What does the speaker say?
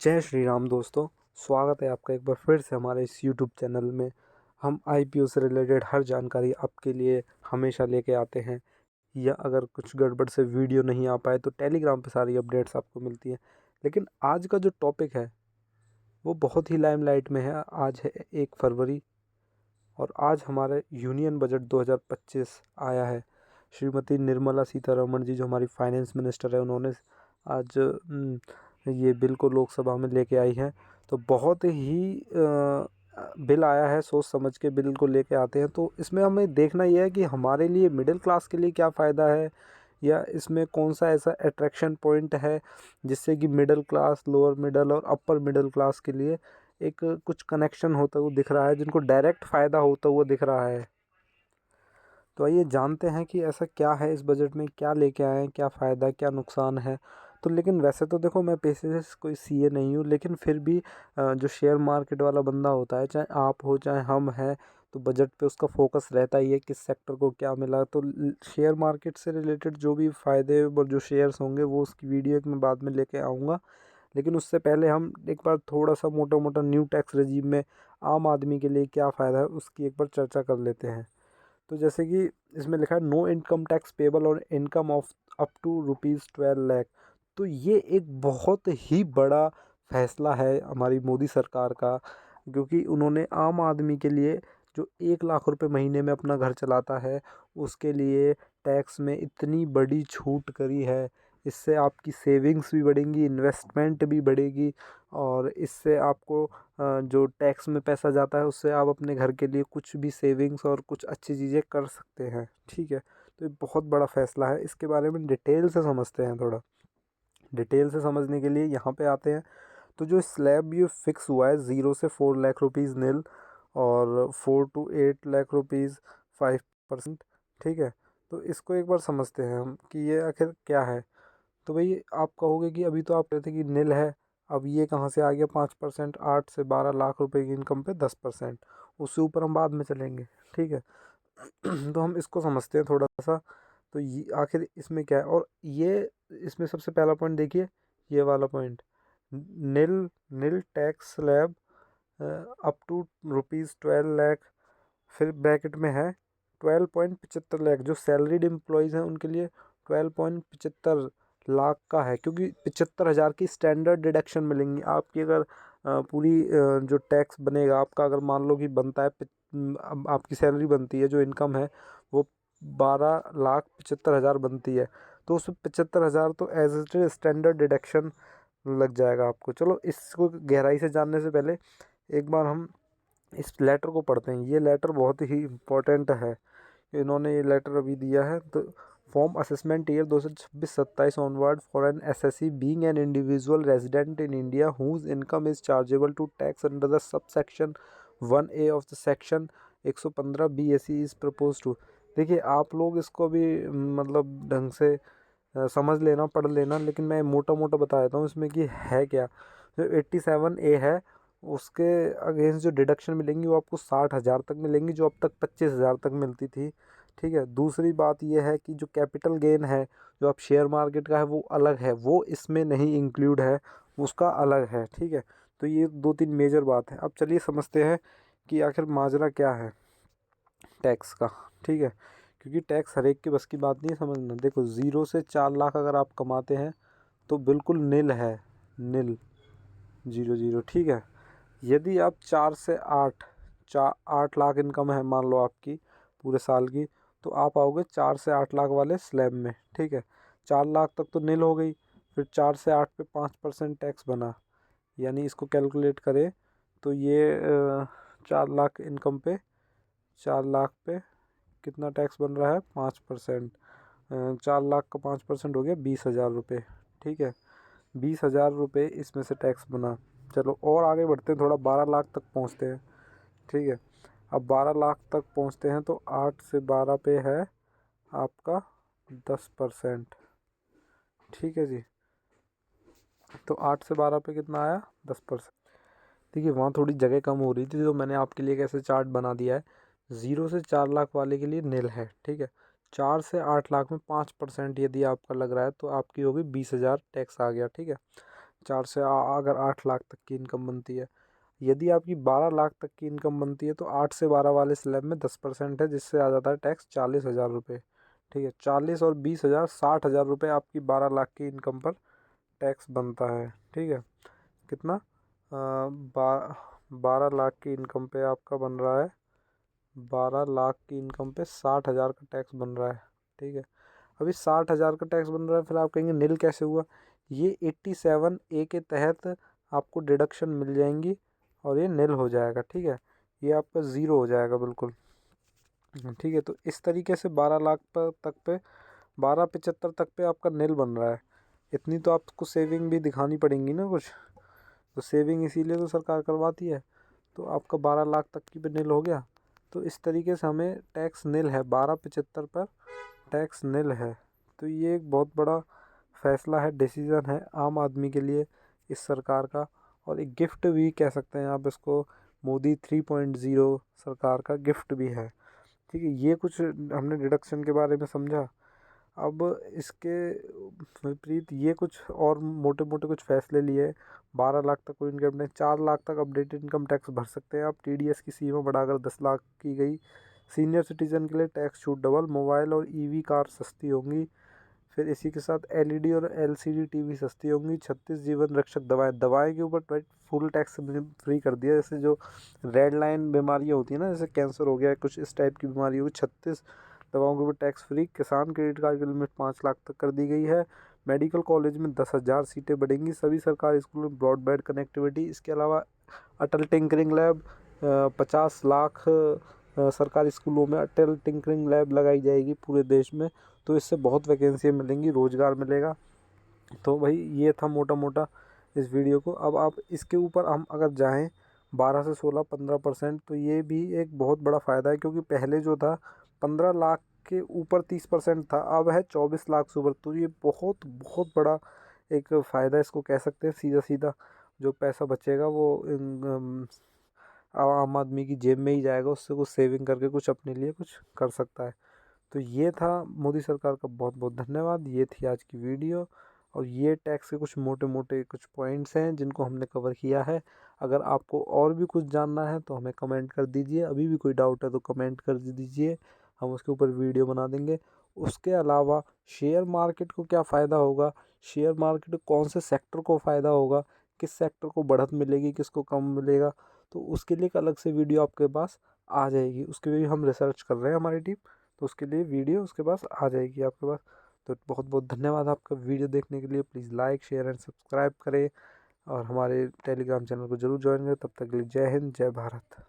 जय श्री राम दोस्तों। स्वागत है आपका एक बार फिर से हमारे इस यूट्यूब चैनल में। हम आईपीओ से रिलेटेड हर जानकारी आपके लिए हमेशा लेके आते हैं, या अगर कुछ गड़बड़ से वीडियो नहीं आ पाए तो टेलीग्राम पे सारी अपडेट्स आपको मिलती हैं। लेकिन आज का जो टॉपिक है वो बहुत ही लाइमलाइट में है। आज है 1 फरवरी और आज हमारे यूनियन बजट 2025 आया है। श्रीमती निर्मला सीतारमण जी जो हमारी फाइनेंस मिनिस्टर है, उन्होंने आज ये बिल को लोकसभा में लेके आई है। तो बहुत ही बिल आया है, सोच समझ के बिल को लेके आते हैं। तो इसमें हमें देखना यह है कि हमारे लिए, मिडिल क्लास के लिए क्या फ़ायदा है, या इसमें कौन सा ऐसा अट्रैक्शन पॉइंट है जिससे कि मिडिल क्लास, लोअर मिडिल और अपर मिडिल क्लास के लिए एक कुछ कनेक्शन होता हुआ दिख रहा है, जिनको डायरेक्ट फ़ायदा होता हुआ दिख रहा है। तो आइए जानते हैं कि ऐसा क्या है इस बजट में, क्या लेके आए हैं, क्या फ़ायदा क्या नुकसान है। तो लेकिन वैसे तो देखो, मैं पेशे से कोई सीए नहीं हूँ, लेकिन फिर भी जो शेयर मार्केट वाला बंदा होता है, चाहे आप हो चाहे हम हैं, तो बजट पे उसका फोकस रहता ही है किस सेक्टर को क्या मिला। तो शेयर मार्केट से रिलेटेड जो भी फ़ायदे और जो शेयर्स होंगे वो उसकी वीडियो एक मैं बाद में लेके आऊँगा। लेकिन उससे पहले हम एक बार थोड़ा सा मोटा मोटा न्यू टैक्स रजीम में आम आदमी के लिए क्या फ़ायदा है उसकी एक बार चर्चा कर लेते हैं। तो जैसे कि इसमें लिखा है नो इनकम टैक्स पेबल और income of up to ₹12 lakh. तो ये एक बहुत ही बड़ा फैसला है हमारी मोदी सरकार का, क्योंकि उन्होंने आम आदमी के लिए जो 1 लाख रुपए महीने में अपना घर चलाता है उसके लिए टैक्स में इतनी बड़ी छूट करी है। इससे आपकी सेविंग्स भी बढ़ेंगी, इन्वेस्टमेंट भी बढ़ेगी, और इससे आपको जो टैक्स में पैसा जाता है उससे आप अपने घर के लिए कुछ भी सेविंग्स और कुछ अच्छी चीज़ें कर सकते हैं। ठीक है, तो ये बहुत बड़ा फैसला है। इसके बारे में डिटेल से समझते हैं। थोड़ा डिटेल से समझने के लिए यहाँ पे आते हैं। तो जो स्लैब ये फिक्स हुआ है 0 से 4 लाख रुपीज़ नील, और 4 to 8 लाख रुपीज़ 5%। ठीक है, तो इसको एक बार समझते हैं हम कि ये आखिर क्या है। तो भाई आप कहोगे कि अभी तो आप कहते कि नील है, अब ये कहाँ से आ गया 5%, 8 से 12 लाख रुपए की इनकम पे 10%। उससे ऊपर हम बाद में चलेंगे। ठीक है। तो हम इसको समझते हैं थोड़ा सा। तो ये आखिर इसमें क्या है, और ये इसमें सबसे पहला पॉइंट देखिए, ये वाला point, nil nil tax slab up to ₹12 lakh. फिर ब्रैकेट में है 12.75 लाख। जो सैलरीड एम्प्लॉयज़ हैं उनके लिए 12.75 लाख का है, क्योंकि 75,000 की स्टैंडर्ड डिडक्शन मिलेंगी आपकी। अगर पूरी जो टैक्स बनेगा आपका, अगर मान लो कि बनता है अब आपकी सैलरी बनती है, जो इनकम है वो 12,75,000 बनती है, तो उसमें 75,000 तो एज ए स्टैंडर्ड डिडक्शन लग जाएगा आपको। चलो इसको गहराई से जानने से पहले एक बार हम इस लेटर को पढ़ते हैं। ये लेटर बहुत ही इम्पोर्टेंट है, इन्होंने ये लेटर अभी दिया है। तो from assessment year 2026-27 onward for an assessee being an individual resident in India whose income is chargeable to tax under the sub section 1A of the section 115 BAC is propose to. देखिए आप लोग इसको भी मतलब ढंग से समझ लेना, पढ़ लेना, लेकिन मैं मोटा मोटा बता देता हूँ इसमें कि है क्या। जो 87A है उसके अगेंस्ट जो डिडक्शन मिलेंगी वो आपको 60,000 तक मिलेंगी, जो अब तक 25,000 तक मिलती थी। ठीक है। दूसरी बात ये है कि जो कैपिटल गेन है जो आप शेयर मार्केट का है वो अलग है, वो इसमें नहीं इंक्लूड है, उसका अलग है। ठीक है। तो ये 2-3 मेजर बात है। अब चलिए समझते हैं कि आखिर माजरा क्या है टैक्स का। ठीक है, क्योंकि टैक्स हर एक के बस की बात नहीं है समझना। देखो 0 से 4 लाख अगर आप कमाते हैं तो बिल्कुल नील है, नील, 0 0। ठीक है। यदि आप 4 से 8 लाख इनकम है मान लो आपकी पूरे साल की, तो आप आओगे 4 से 8 लाख वाले स्लैब में। ठीक है। 4 लाख तक तो नील हो गई, फिर 4 से 8 पे 5% टैक्स बना, यानी इसको कैलकुलेट करें तो ये 4 लाख इनकम पे 4 लाख पे कितना टैक्स बन रहा है, 5%। 4 लाख का 5% हो गया 20,000 रुपये। ठीक है, 20,000 रुपये इसमें से टैक्स बना। चलो और आगे बढ़ते हैं, थोड़ा 12 लाख तक पहुंचते हैं। ठीक है, अब 12 लाख तक पहुंचते हैं तो 8 से 12 पे है आपका 10%। ठीक है जी, तो 8 से 12 पे कितना आया, 10%। देखिए वहाँ थोड़ी जगह कम हो रही थी, तो मैंने आपके लिए कैसे चार्ट बना दिया है। 0 से 4 लाख वाले के लिए नील है। ठीक है, 4 से 8 लाख में 5% यदि आपका लग रहा है तो आपकी होगी 20,000 टैक्स आ गया। ठीक है, 4 से अगर 8 लाख तक की इनकम बनती है। यदि आपकी 12 लाख तक की इनकम बनती है तो 8 से 12 वाले स्लैब में 10% है, जिससे आ जाता है टैक्स 40,000 रुपये। ठीक है, 40 और 20,000 60,000 रुपये आपकी 12 लाख की इनकम पर टैक्स बनता है। ठीक है, कितना 12 लाख की इनकम पे आपका बन रहा है, 12 लाख की इनकम पे 60,000 का टैक्स बन रहा है। ठीक है, अभी 60,000 का टैक्स बन रहा है, फिर आप कहेंगे नील कैसे हुआ। ये 87A के तहत आपको डिडक्शन मिल जाएंगी और ये नील हो जाएगा। ठीक है, ये आपका ज़ीरो हो जाएगा बिल्कुल। ठीक है, तो इस तरीके से 12 लाख पर तक पे 12,75 तक पे आपका नील बन रहा है। इतनी तो आपको सेविंग भी दिखानी पड़ेंगी ना कुछ, तो सेविंग इसीलिए तो सरकार करवाती है। तो आपका 12 लाख तक की भी नील हो गया। तो इस तरीके से हमें टैक्स नील है, 12,75 पर टैक्स नील है। तो ये एक बहुत बड़ा फैसला है, डिसीज़न है आम आदमी के लिए इस सरकार का, और एक गिफ्ट भी कह सकते हैं आप इसको। मोदी 3.0 सरकार का गिफ्ट भी है। ठीक है, ये कुछ हमने डिडक्शन के बारे में समझा। अब इसके विपरीत ये कुछ और मोटे मोटे कुछ फैसले लिए। 12 लाख तक कोई इनकम नहीं, 4 लाख तक अपडेटेड इनकम टैक्स भर सकते हैं आप। TDS की सीमा बढ़ाकर 10 लाख की गई। सीनियर सिटीजन के लिए टैक्स छूट डबल। मोबाइल और EV कार सस्ती होंगी। फिर इसी के साथ LED और LCD TV सस्ती होंगी। 36 जीवन रक्षक दवाएं के ऊपर फुल टैक्स फ्री कर दिया। जैसे जो रेड लाइन बीमारियाँ होती है ना, जैसे कैंसर हो गया, कुछ इस टाइप की बीमारी होगी, 36 दवाओं के ऊपर टैक्स फ्री। किसान क्रेडिट कार्ड की लिमिट 5 लाख तक कर दी गई है। मेडिकल कॉलेज में 10,000 सीटें बढ़ेंगी। सभी सरकारी स्कूलों में ब्रॉडबैंड कनेक्टिविटी। इसके अलावा अटल टिंकरिंग लैब 50 लाख सरकारी स्कूलों में अटल टिंकरिंग लैब लगाई जाएगी पूरे देश में। तो इससे बहुत वैकेंसी मिलेंगी, रोज़गार मिलेगा। तो भाई ये था मोटा मोटा इस वीडियो को। अब आप इसके ऊपर हम अगर जाएं 12 से 16 15%, तो ये भी एक बहुत बड़ा फ़ायदा है, क्योंकि पहले जो था 15 लाख के ऊपर 30% था, अब है 24 लाख से ऊपर। तो ये बहुत बहुत बड़ा एक फ़ायदा इसको कह सकते हैं। सीधा सीधा जो पैसा बचेगा वो आम आदमी की जेब में ही जाएगा, उससे कुछ सेविंग करके कुछ अपने लिए कुछ कर सकता है। तो ये था मोदी सरकार का। बहुत बहुत धन्यवाद। ये थी आज की वीडियो, और ये टैक्स के कुछ मोटे मोटे कुछ पॉइंट्स हैं जिनको हमने कवर किया है। अगर आपको और भी कुछ जानना है तो हमें कमेंट कर दीजिए। अभी भी कोई डाउट है तो कमेंट कर दीजिए, हम उसके ऊपर वीडियो बना देंगे। उसके अलावा शेयर मार्केट को क्या फ़ायदा होगा, शेयर मार्केट कौन से सेक्टर को फ़ायदा होगा, किस सेक्टर को बढ़त मिलेगी, किसको कम मिलेगा, तो उसके लिए एक अलग से वीडियो आपके पास आ जाएगी। उसके लिए हम रिसर्च कर रहे हैं, हमारी टीम। तो उसके लिए वीडियो उसके पास आ जाएगी आपके पास। तो बहुत बहुत धन्यवाद आपका वीडियो देखने के लिए। Please like share and subscribe करें, और हमारे टेलीग्राम चैनल को जरूर ज्वाइन करें। तब तक के लिए जय हिंद, जय भारत।